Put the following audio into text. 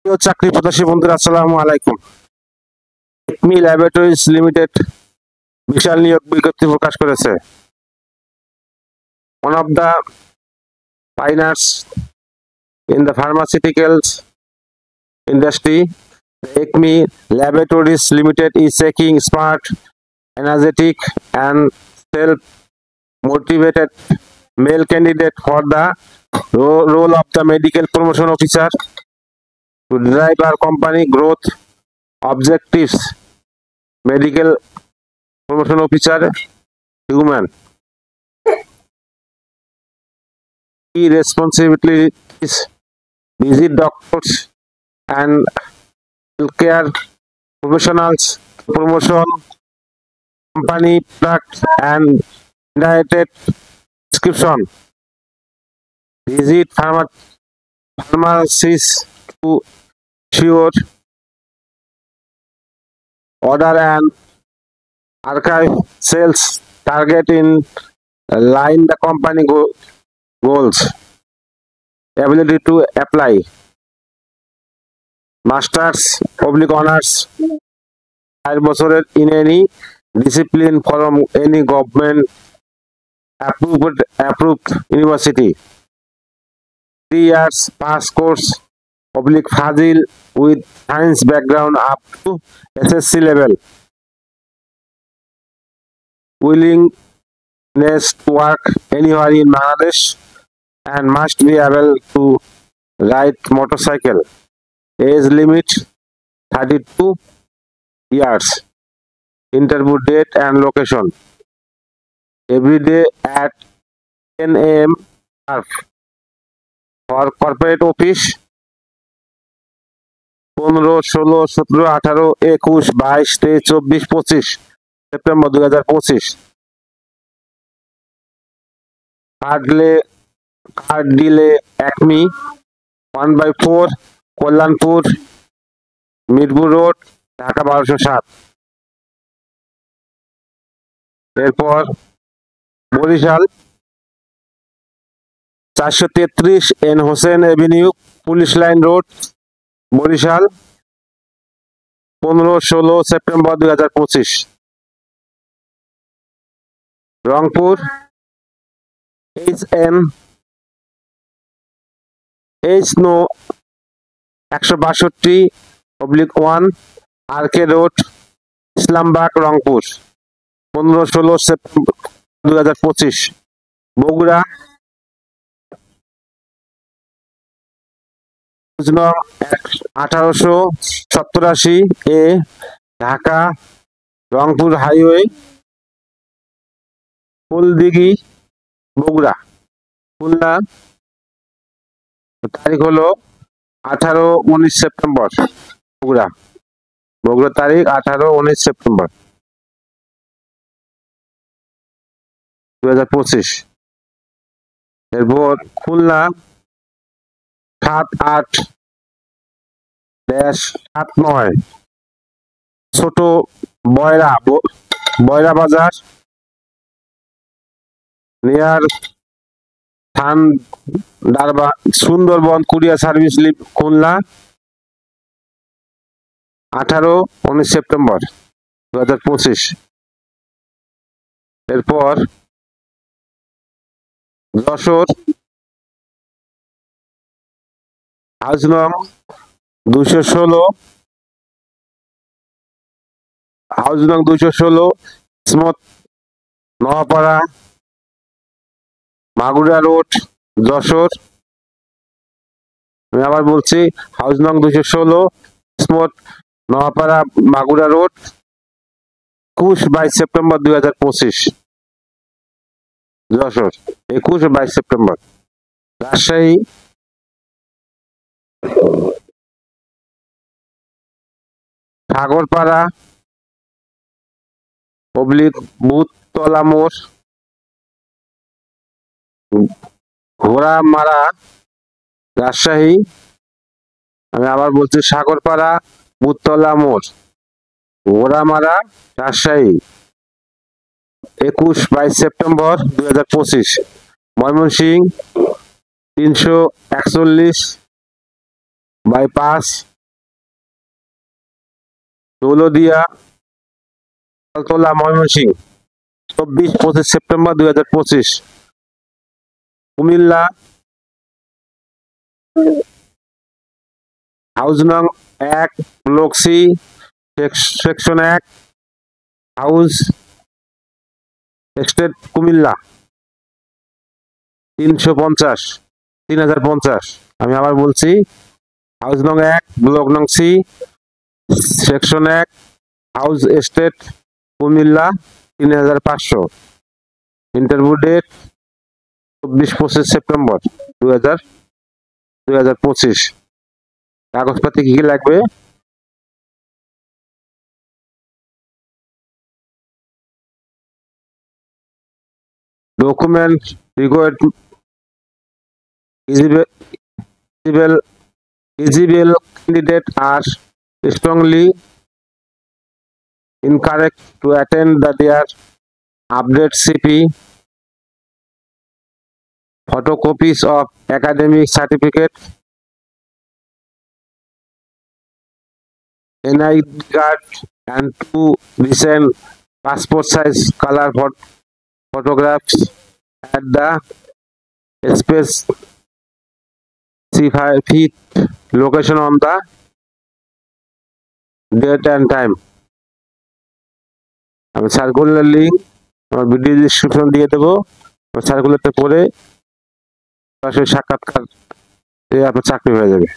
প্রিয় চাকরি প্রত্যাশী বন্ধুরা, আসসালামু আলাইকুম। একমি ল্যাবরেটরিজ লিমিটেড বিশাল নিয়োগ বিজ্ঞপ্তি প্রকাশ করেছে। One of the pioneers in the pharmaceuticals industry, Ekmi Laboratories Limited is seeking smart, energetic, and self-motivated male candidate for the role of the medical promotion officer to drive our company growth objectives. Medical promotion officer, human. Key responsibilities: visit doctors and healthcare professionals, promotion company products and united prescription. Visit pharmacies to ensure order and archive sales target in line the company goals. Ability to apply: masters honors 5 বছরের in any discipline from any government approved university. 3 years pass course Fazil with science background up to SSC level. Willingness to work anywhere in Bangladesh and must be able to ride motorcycle. Age limit 32 years. Interview date and location: every day at 10 a.m. For corporate office 15, 16, 17, 18, 21, 22, 23, 24, 25 September 2025। Card ডিলে একমি 1/4 Kalyanpur Mirpur road, Dhaka 1207। এরপর Barishal 433 N Hossain avenue, police line road, Barishal 15, 16 September 2025। Rangpur HN/HNO 162/1 RK road, Islambag, Rangpur 15, 16 September 2025। Bogura 1887 A Dhaka Rangpur highway, Phuldighi, Bogura. Khulna তারিখ হলো 18-19 September. Bogura তারিখ 18-19 September 2025। এরপর খুলনা 78-79 ছোট বয়রা বাজার near Sundarban courier service Khulna 18-19 September 2025। এরপর যশোর হাউস নং 216 ইসমত নোয়াপাড়া মাগুরা রোড, যশোর। আমি আবার বলছি, হাউস নং 216 Ismat Noapara Magura road, 21-22 September 2025। Jashore 21-22 September. Rajshahi Sagarpara Buthtala মোড়, ঘোড়ামারা, রাজশাহী। আমি আবার বলছি, সাগরপাড়া বুথতলা মোড়, Ghoramara, Rajshahi 21-22 September 2025। Mymensingh 341/5 Dauladia Taltala Mymensingh 24-25 September 2025। Cumilla house নং 1 block C section 1 house estate Comilla 3050। আমি আবার বলছি, হাউস নং 1 ব্লক নং C section 1 house estate Comilla 3500। Interview date 24-25 September 2025। কাগজপাতি কি কি লাগবে? Document required eligible candidate are strongly encouraged to attend their update CP, photocopies of academic certificate, NI card, and 2 recent passport size color photographs at the specified location on the date and time. আমি circular link আমার video description দিয়ে দেবো। সার্কুলারটা পড়ে সরাসরি সাক্ষাৎকার আপনার চাকরি হয়ে যাবে।